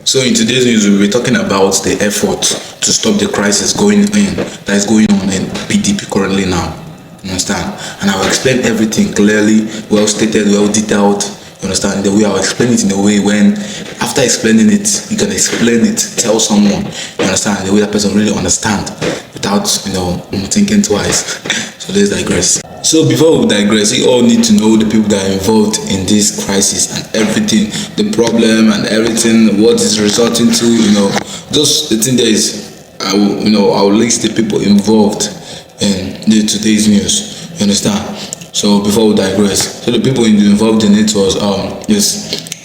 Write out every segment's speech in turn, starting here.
So in today's news, we'll be talking about the effort to stop the crisis that is going on in PDP currently now. You understand? And I'll explain everything clearly, well stated, well detailed. You understand? The way I'll explain it in a way when, after explaining it, you can explain it, tell someone. You understand? The way that person really understand without thinking twice. So let's digress. So before we digress, we all need to know the people that are involved in this crisis and everything, the problem and everything, what is resulting to, just the thing there is, I'll list the people involved in today's news. You understand? So before we digress, so the people involved in it was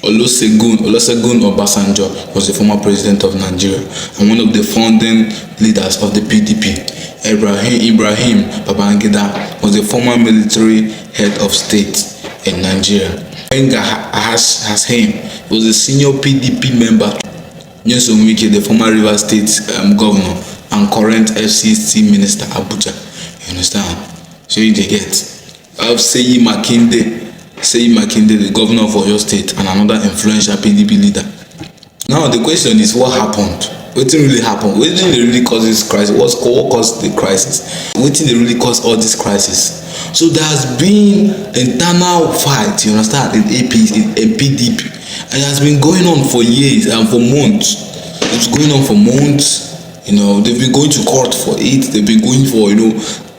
Olusegun Obasanjo was the former president of Nigeria and one of the founding leaders of the PDP. Ibrahim Babangida was the former military head of state in Nigeria. Benga Hashim was the senior PDP member. Nyesom Wike, the former Rivers State governor and current FCT minister Abuja. You understand? So you get. I have Seyi Makinde, the governor of Oyo State and another influential PDP leader. Now the question is, what happened? What really happened? What did really cause this crisis? What caused the crisis? What did really cause all this crisis? So there has been internal fight, you understand, in PDP, and it has been going on for years and for months. It's going on for months. They've been going to court for it. They've been going for,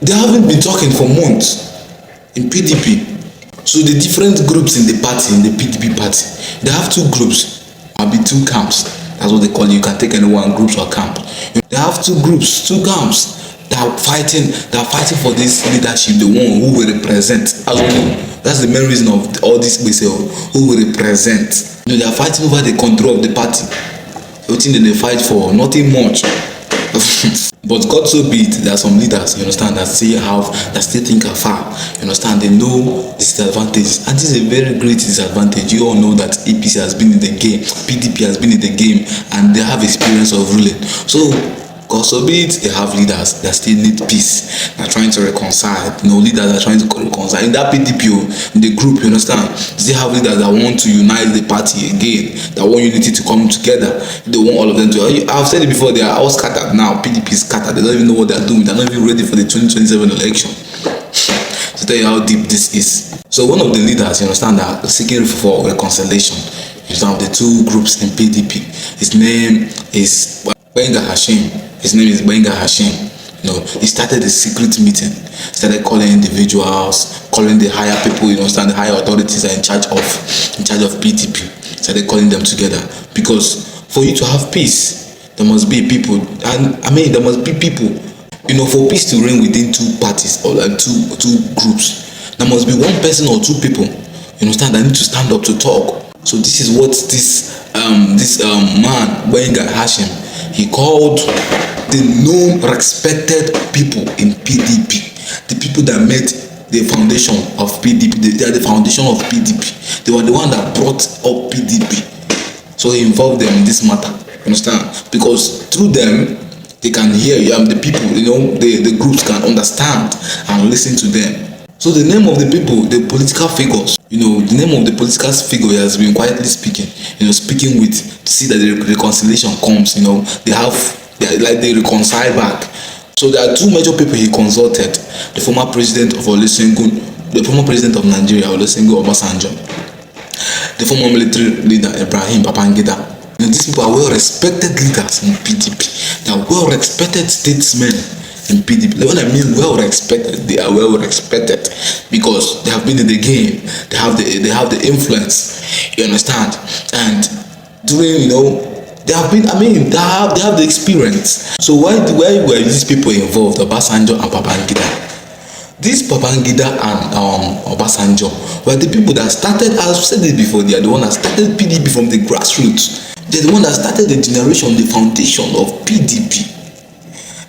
they haven't been talking for months in PDP. So the different groups in the party, in the PDP party, they have two groups, or be two camps. That's what they call it. You can take anyone, groups or camp. They have two camps that are fighting for this leadership, the one who will represent. That's the main reason of all this who will represent. They are fighting over the control of the party. Everything that they fight for, nothing much. But God so be it, there are some leaders, you understand, that still think afar. You understand, they know the disadvantages, and this is a very great disadvantage. You all know that APC has been in the game, PDP has been in the game, and they have experience of ruling. So God so be it, they have leaders that still need peace. They're trying to reconcile. Leaders are trying to reconcile. In that PDP, in the group, you understand, they have leaders that want to unite the party again, that want unity to come together. They want all of them to. I've said it before, they are all scattered now. PDP is scattered. They don't even know what they're doing. They're not even ready for the 2027 election. To tell you how deep this is. So one of the leaders, you understand, are seeking for reconciliation. You understand, the two groups in PDP. His name is Benga Hashim. He started a secret meeting, started calling individuals, calling the higher people, the higher authorities are in charge of PDP, started calling them together, because for you to have peace, there must be people, there must be people, for peace to reign within two parties or like two groups, there must be one person or two people, that need to stand up to talk. So this is what this man, Benga Hashim, he called the known, respected people in PDP, the people that made the foundation of PDP. They are the foundation of PDP. They were the one that brought up PDP. So he involved them in this matter. Understand? Because through them, they can hear the people. The groups can understand and listen to them. So the name of the people, the political figures, the name of the political figure has been quietly speaking, speaking with, to see that the reconciliation comes, they reconcile back. So there are two major people he consulted: the former president of Nigeria, Olusegun Obasanjo, the former military leader Ibrahim Babangida. These people are well-respected leaders in PDP. They are well-respected statesmen in PDP. When I mean well-respected, they are well-respected because they have been in the game. They have the influence. You understand? And during they have the experience. So why were these people involved, Obasanjo and Babangida? This Babangida and Obasanjo were the people that started, I've said it before, they are the one that started PDP from the grassroots. They're the one that started the generation, the foundation of PDP.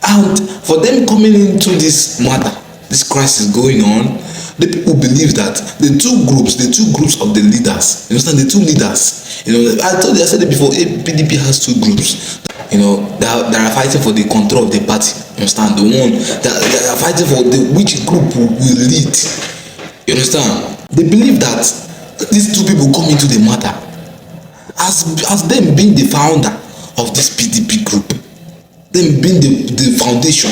And for them coming into this matter, this crisis going on, the people believe that the two groups of the leaders, you understand, the two leaders, I said it before, PDP has two groups, they are fighting for the control of the party, you understand, the one that they are fighting for which group will lead, you understand. They believe that these two people come into the matter as them being the founder of this PDP group, them being the foundation,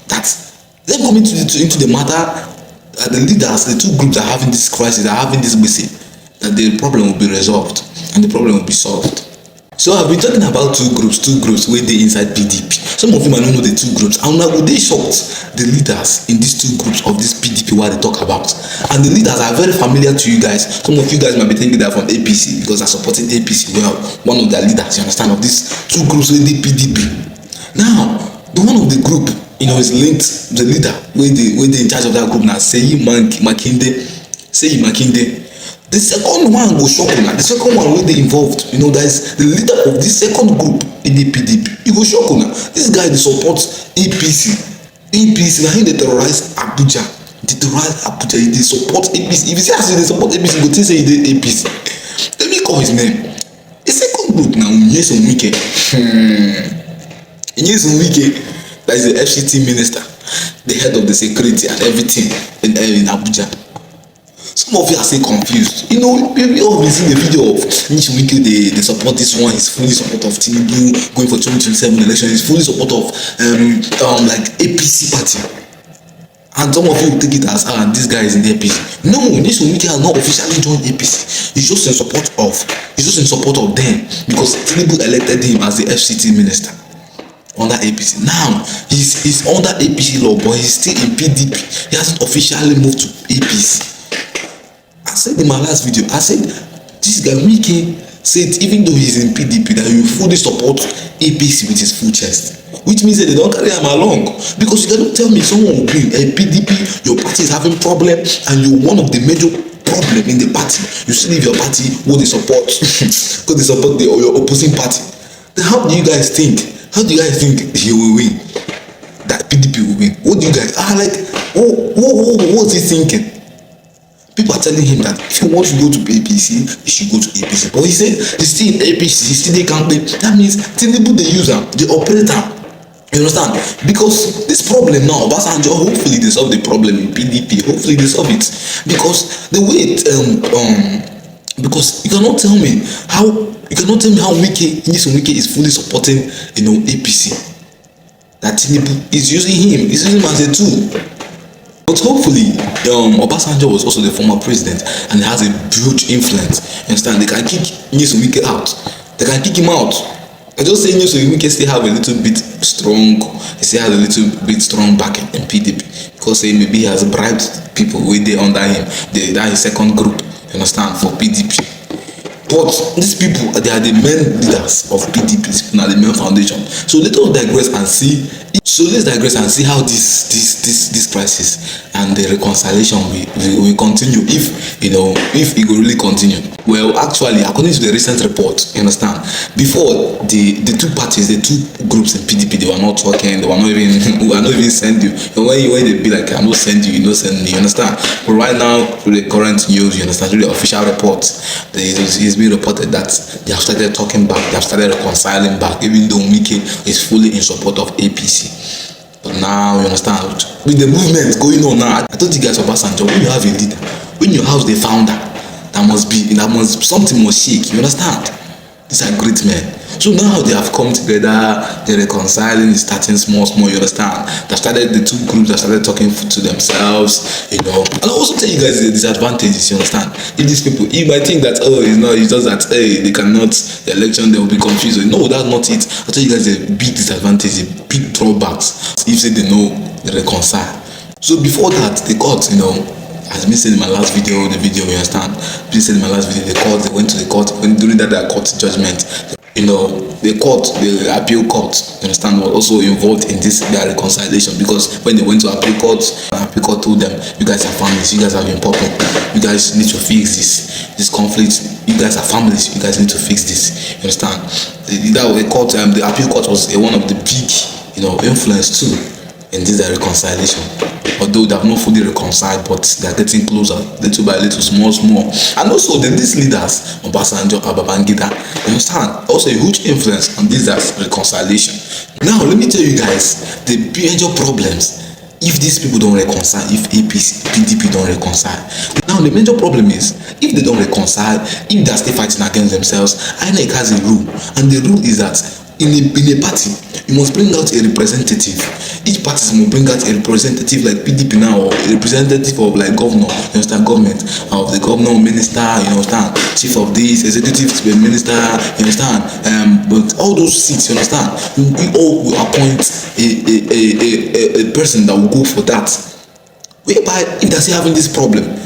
that them coming into the matter, the leaders, the two groups are having this crisis, are having this message, that the problem will be resolved and the problem will be solved. So I've been talking about two groups where they inside PDP. Some of you might not know the two groups, and now they shocked the leaders in these two groups of this PDP what they talk about. And the leaders are very familiar to you guys. Some of you guys might be thinking they're from APC because they're supporting APC. Well, one of their leaders, you understand, of these two groups with the PDP. Now, the one of the group, is linked to the leader where they in charge of that group now, Seyi Makinde. The second one go shock una. The second one wey dey involved, that is the leader of this second group in the PDP. E go shock una. This guy dey support APC. Na him dey terrorize Abuja. He dey support APC. If you see as he dey support APC, you go think say he dey APC. Let me call his name. The second group na Nyesom Wike. Nyesom Wike, that is the FCT minister, the head of the security and everything in Abuja. Some of you are still confused. We all been seeing the video of Nyesom Wike. They support this one. He's fully support of Tinubu going for 2027 election. He's fully support of like APC party. And some of you take it as this guy is in the APC. No, Nyesom Wike has not officially joined APC. He's just in support of them because Tinubu elected him as the FCT minister under APC. Now he's under APC law, but he's still in PDP. He hasn't officially moved to APC. I said in my last video, I said this guy Wike said even though he's in PDP that you fully support APC with his full chest, which means that they don't carry him along. Because you cannot tell me someone will be a PDP, your party is having problem, and you're one of the major problem in the party. You still leave your party who they support because they support your opposing party. Then how do you guys think? How do you guys think he will win? That PDP will win? What do you guys what's he thinking? People are telling him that if he wants to go to APC, he should go to APC. But he said he's still in APC, he's still in campaign. That means Tinubu they use them, they operate them. You understand? Because this problem now, Obasanjo, hopefully they solve the problem in PDP. Hopefully they solve it. Because the way because you cannot tell me how Nyesom Wike is fully supporting APC. That Tinubu is using him as a tool. But hopefully, Obasanjo was also the former president and he has a huge influence. You understand? They can kick Nyesom Wike out. They can kick him out. I just say Nyesom Wike still have a little bit strong. He still has a little bit strong backing in PDP because maybe he has bribed people with they under him. That is second group. You understand? For PDP. But these people, they are the main leaders of PDP. These people are the main foundation. So let us digress and see. How this crisis and the reconciliation will continue if it will really continue. Well, actually, according to the recent report, you understand, before the two parties, the two groups in PDP, they were not talking, they were not even send you. When they be like, I'm not send you, you don't send me, you understand? But right now, with the current news, you understand, with the official reports, it's been reported that they have started talking back, they have started reconciling back, even though Wike is fully in support of APC. But now, you understand, with the movement going on now, I told you guys Obasanjo, when you have a leader, when you have the founder, something must shake, you understand? These are great men. So now they have come together, they're reconciling, it's starting small, you understand? The two groups that started talking to themselves, And I also tell you guys the disadvantages, you understand? If these people, you might think that, it's just that, they cannot, the election, they will be confused. No, that's not it. I tell you guys the big disadvantage, the big drawbacks, if they know, they reconcile. So before that, the court, as me said in my last video, you understand? Please said in my last video, they went to the court, during that court judgment, the appeal court, you understand, was also involved in their reconciliation, because when they went to appeal court told them, you guys are families, you guys have been public, you guys need to fix this conflict, you guys are families, you guys need to fix this, you understand? The appeal court was one of the big, influence too in this reconciliation. Although they have not fully reconciled, but they are getting closer, little by little, small. And also, these leaders, Obasanjo, Babangida, you understand, also a huge influence on this reconciliation. Now, let me tell you guys the major problems if these people don't reconcile, if PDP don't reconcile. Now, Now the major problem is if they don't reconcile, if they are still fighting against themselves, INEC has a rule, and the rule is that in a party, you must bring out a representative. Each party must bring out a representative like PDP now, or a representative of like governor, you understand, government, of the governor, minister, you understand, chief of this, executive minister, you understand, but all those seats, you understand, we all will appoint a person that will go for that. Whereby, if they're still having this problem,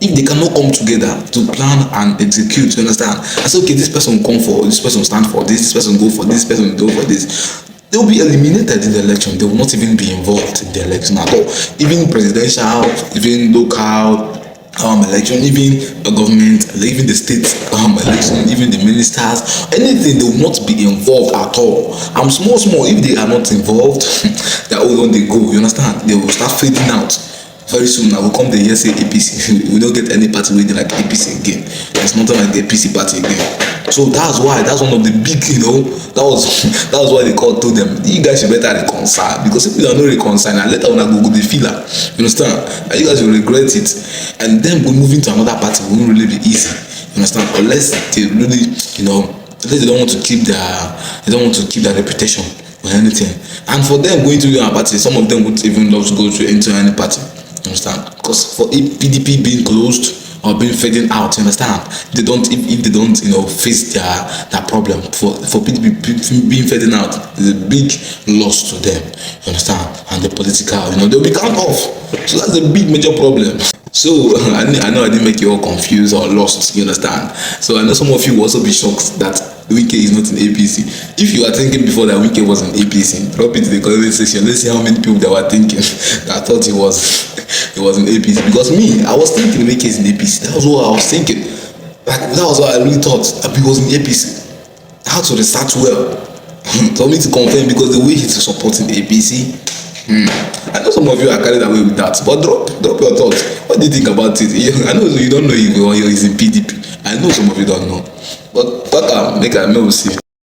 if they cannot come together to plan and execute, you understand, I say, okay, this person will come for this, person will stand for this person will go for this, person will go for this, they will be eliminated in the election. They will not even be involved in the election at all. Even presidential, even local election, even the government, even the state election, even the ministers, anything, they will not be involved at all. And small, if they are not involved, they are all on the go, you understand, they will start fading out. Very soon I will come the year say APC. We don't get any party waiting like APC again. There's nothing like the APC party again. So that's why, that's one of the big, that was why they told them, you guys should better reconcile, because if you are not reconcile, and later on I go the filler, you understand, and you guys will regret it, and then we move into another party won't really be easy, you understand, unless they really, unless they don't want to keep their reputation or anything. And for them going to a party, some of them would even love to go to into any party. You understand? Because for PDP being closed or being fading out, you understand? They don't, if they don't, face their problem. For PDP being fading out is a big loss to them. You understand? And the political, they'll be cut off. So that's a big major problem. So I know I didn't make you all confused or lost. You understand? So I know some of you will also be shocked that Wike is not in APC. If you are thinking before that Wike was in APC, drop it in the comment section. Let's see how many people that were thinking that thought he was in APC. Because me, I was thinking Wike is in APC. That was what I was thinking. That was what I really thought, that he was in APC. I had to research well for me to confirm, because the way he's supporting APC, I know some of you are carried away with that, but drop your thoughts. What do you think about it? I know you don't know if he's in PDP. I know some of you don't know, but make I see.